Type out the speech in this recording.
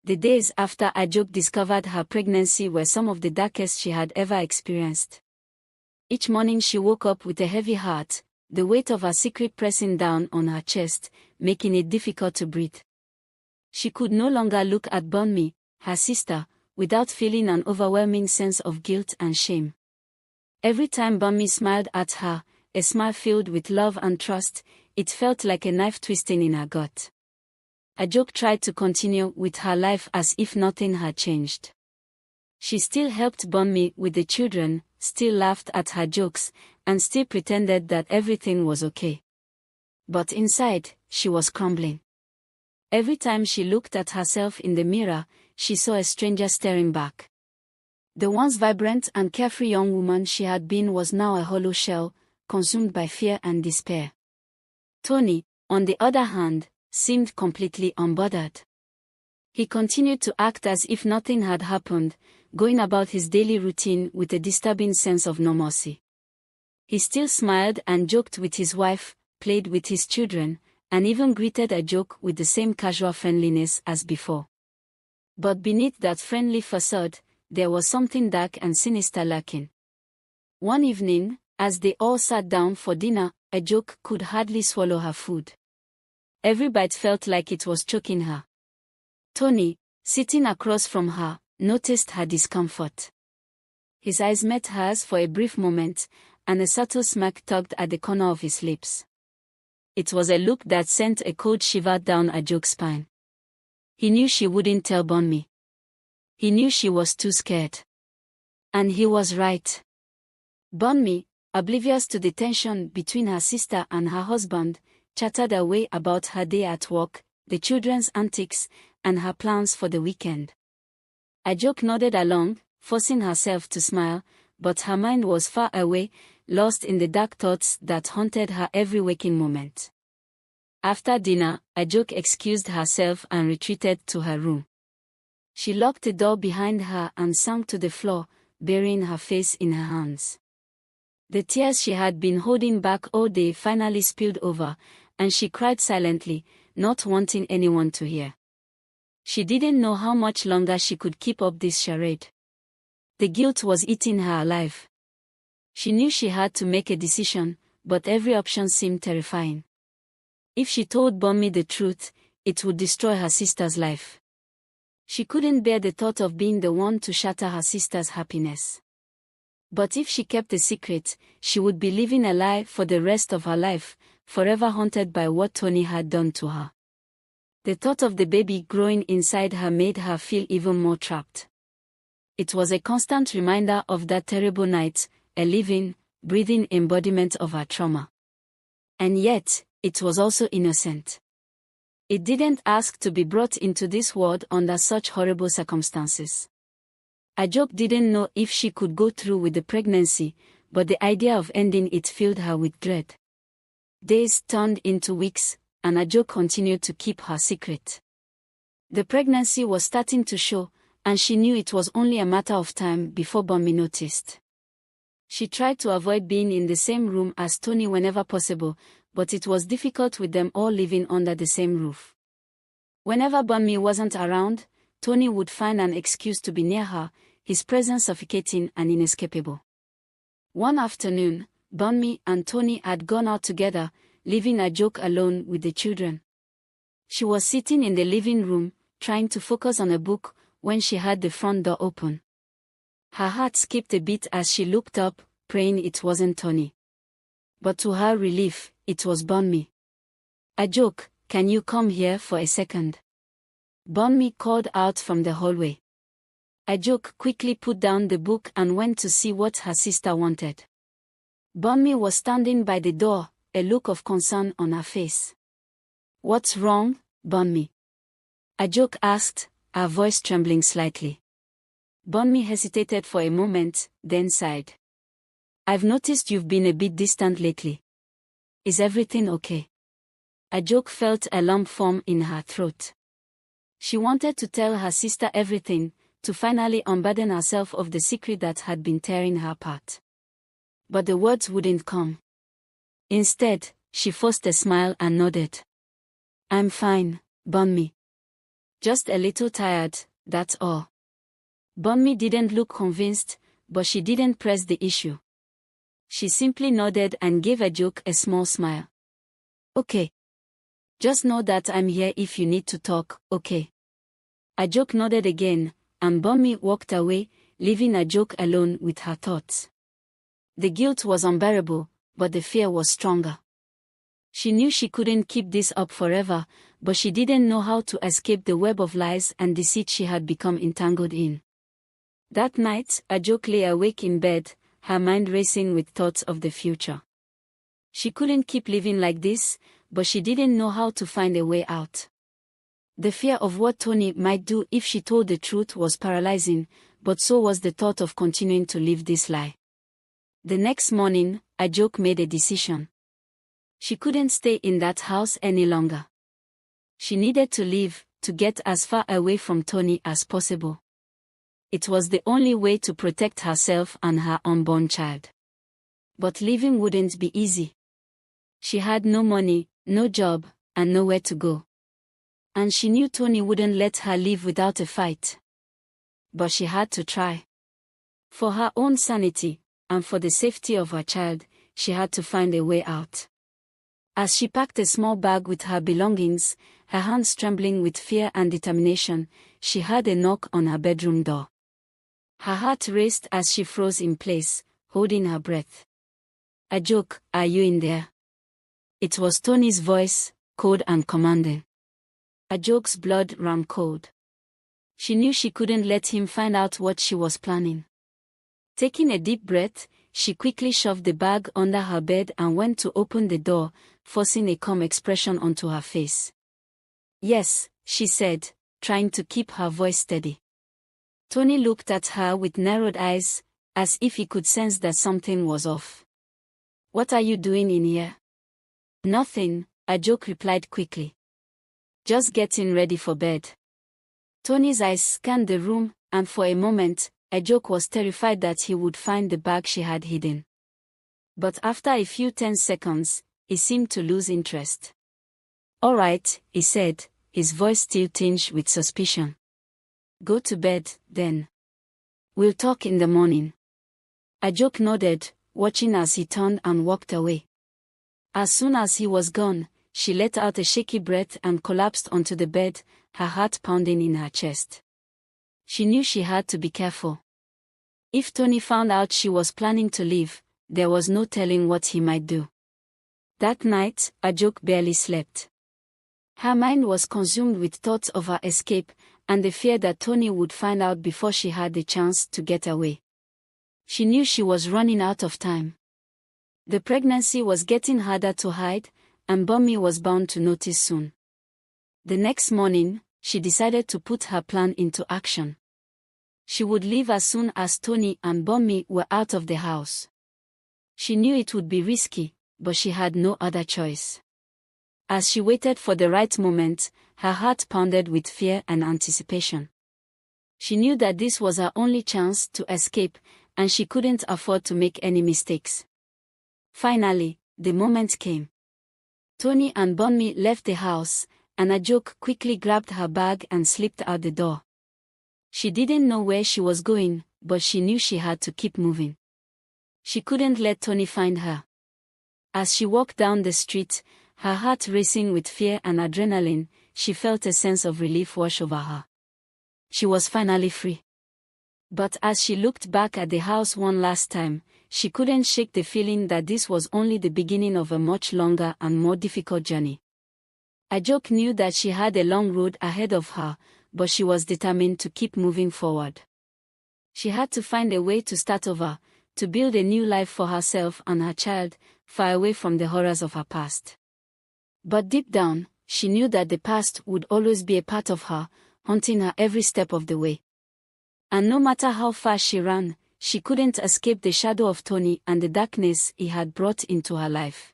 The days after Ajoke discovered her pregnancy were some of the darkest she had ever experienced. Each morning she woke up with a heavy heart, the weight of her secret pressing down on her chest, making it difficult to breathe. She could no longer look at Bonmi, her sister, without feeling an overwhelming sense of guilt and shame. Every time Bonmi smiled at her, a smile filled with love and trust, it felt like a knife twisting in her gut. Ajoke tried to continue with her life as if nothing had changed. She still helped Bonmi with the children, still laughed at her jokes, and still pretended that everything was okay. But inside, she was crumbling. Every time she looked at herself in the mirror, she saw a stranger staring back. The once vibrant and carefree young woman she had been was now a hollow shell, consumed by fear and despair. Tony, on the other hand, seemed completely unbothered. He continued to act as if nothing had happened, going about his daily routine with a disturbing sense of normalcy. He still smiled and joked with his wife, played with his children, and even greeted Ajoke with the same casual friendliness as before. But beneath that friendly facade, there was something dark and sinister lurking. One evening, as they all sat down for dinner, Ajoke could hardly swallow her food. Every bite felt like it was choking her. Tony, sitting across from her, noticed her discomfort. His eyes met hers for a brief moment, and a subtle smirk tugged at the corner of his lips. It was a look that sent a cold shiver down Ajoke's spine. He knew she wouldn't tell Bonmi. He knew she was too scared. And he was right. Bonmi, oblivious to the tension between her sister and her husband, chattered away about her day at work, the children's antics, and her plans for the weekend. Ajoke nodded along, forcing herself to smile, but her mind was far away, lost in the dark thoughts that haunted her every waking moment. After dinner, Ajoke excused herself and retreated to her room. She locked the door behind her and sank to the floor, burying her face in her hands. The tears she had been holding back all day finally spilled over, and she cried silently, not wanting anyone to hear. She didn't know how much longer she could keep up this charade. The guilt was eating her alive. She knew she had to make a decision, but every option seemed terrifying. If she told Bonmi the truth, it would destroy her sister's life. She couldn't bear the thought of being the one to shatter her sister's happiness. But if she kept a secret, she would be living a lie for the rest of her life, forever haunted by what Tony had done to her. The thought of the baby growing inside her made her feel even more trapped. It was a constant reminder of that terrible night, a living, breathing embodiment of her trauma. And yet, it was also innocent. It didn't ask to be brought into this world under such horrible circumstances. Ajoke didn't know if she could go through with the pregnancy, but the idea of ending it filled her with dread. Days turned into weeks, and Ajoke continued to keep her secret. The pregnancy was starting to show, and she knew it was only a matter of time before Bonmi noticed. She tried to avoid being in the same room as Tony whenever possible, but it was difficult with them all living under the same roof. Whenever Bonmi wasn't around, Tony would find an excuse to be near her, his presence suffocating and inescapable. One afternoon, Bonmi and Tony had gone out together, leaving Ajoke alone with the children. She was sitting in the living room, trying to focus on a book, when she heard the front door open. Her heart skipped a beat as she looked up, praying it wasn't Tony. But to her relief, it was Bonmi. "Ajoke, can you come here for a second?" Bonmi called out from the hallway. Ajoke quickly put down the book and went to see what her sister wanted. Bonmi was standing by the door, a look of concern on her face. "What's wrong, Bonmi?" Ajoke asked, her voice trembling slightly. Bonmi hesitated for a moment, then sighed. "I've noticed you've been a bit distant lately. Is everything okay?" Ajoke felt a lump form in her throat. She wanted to tell her sister everything, to finally unburden herself of the secret that had been tearing her apart. But the words wouldn't come. Instead, she forced a smile and nodded. "I'm fine, Bonmi." Just a little tired, that's all. Bonmi didn't look convinced, but she didn't press the issue. She simply nodded and gave Ajoke a small smile. Okay. Just know that I'm here if you need to talk, okay? Ajoke nodded again, and Bonmi walked away, leaving Ajoke alone with her thoughts. The guilt was unbearable, but the fear was stronger. She knew she couldn't keep this up forever, but she didn't know how to escape the web of lies and deceit she had become entangled in. That night, Ajoke lay awake in bed, her mind racing with thoughts of the future. She couldn't keep living like this, but she didn't know how to find a way out. The fear of what Tony might do if she told the truth was paralyzing, but so was the thought of continuing to live this lie. The next morning, Ajoke made a decision. She couldn't stay in that house any longer. She needed to leave, to get as far away from Tony as possible. It was the only way to protect herself and her unborn child. But leaving wouldn't be easy. She had no money, no job, and nowhere to go. And she knew Tony wouldn't let her leave without a fight. But she had to try. For her own sanity, and for the safety of her child, she had to find a way out. As she packed a small bag with her belongings, her hands trembling with fear and determination, she heard a knock on her bedroom door. Her heart raced as she froze in place, holding her breath. Ajoke, are you in there? It was Tony's voice, cold and commanding. Ajoke's blood ran cold. She knew she couldn't let him find out what she was planning. Taking a deep breath, she quickly shoved the bag under her bed and went to open the door, forcing a calm expression onto her face. Yes, she said, trying to keep her voice steady. Tony looked at her with narrowed eyes, as if he could sense that something was off. What are you doing in here? Nothing, Ajoke replied quickly. Just getting ready for bed. Tony's eyes scanned the room, and for a moment, Ajoke was terrified that he would find the bag she had hidden. But after a few tense seconds, he seemed to lose interest. All right, he said, his voice still tinged with suspicion. Go to bed, then. We'll talk in the morning. Ajoke nodded, watching as he turned and walked away. As soon as he was gone, she let out a shaky breath and collapsed onto the bed, her heart pounding in her chest. She knew she had to be careful. If Tony found out she was planning to leave, there was no telling what he might do. That night, Ajoke barely slept. Her mind was consumed with thoughts of her escape, and the fear that Tony would find out before she had the chance to get away. She knew she was running out of time. The pregnancy was getting harder to hide, and Bonmi was bound to notice soon. The next morning, she decided to put her plan into action. She would leave as soon as Tony and Bonmi were out of the house. She knew it would be risky, but she had no other choice. As she waited for the right moment, her heart pounded with fear and anticipation. She knew that this was her only chance to escape, and she couldn't afford to make any mistakes. Finally, the moment came. Tony and Bonmi left the house, and Ajoke quickly grabbed her bag and slipped out the door. She didn't know where she was going, but she knew she had to keep moving. She couldn't let Tony find her. As she walked down the street, her heart racing with fear and adrenaline, she felt a sense of relief wash over her. She was finally free. But as she looked back at the house one last time, she couldn't shake the feeling that this was only the beginning of a much longer and more difficult journey. Ajoke knew that she had a long road ahead of her, but she was determined to keep moving forward. She had to find a way to start over, to build a new life for herself and her child, far away from the horrors of her past. But deep down, she knew that the past would always be a part of her, haunting her every step of the way. And no matter how fast she ran, she couldn't escape the shadow of Tony and the darkness he had brought into her life.